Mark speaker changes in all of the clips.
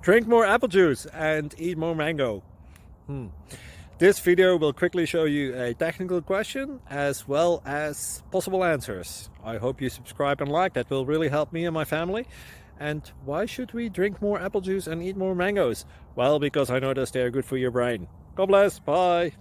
Speaker 1: Drink more apple juice and eat more mango. This video will quickly show you a technical question as well as possible answers. I hope you subscribe and like, that will really help me and my family. And why should we drink more apple juice and eat more mangoes? Well, because I noticed they are good for your brain. God bless, bye!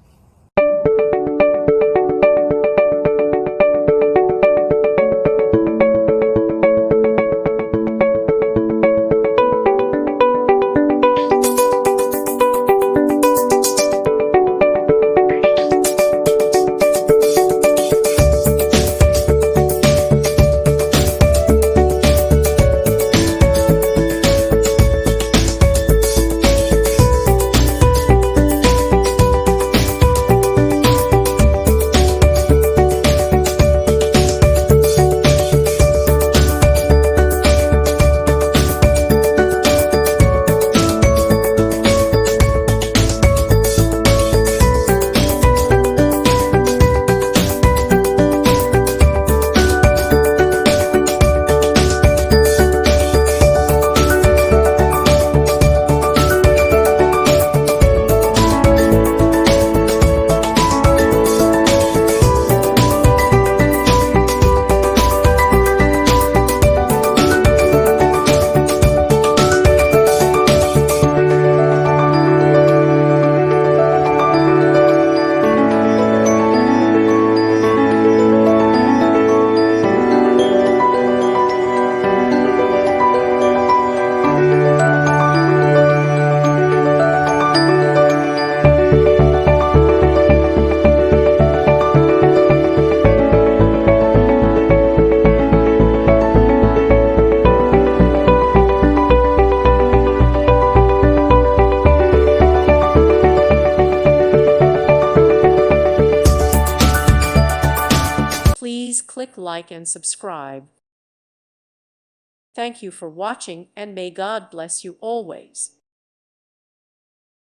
Speaker 2: Please click like and subscribe. Thank you for watching, and may God bless you always.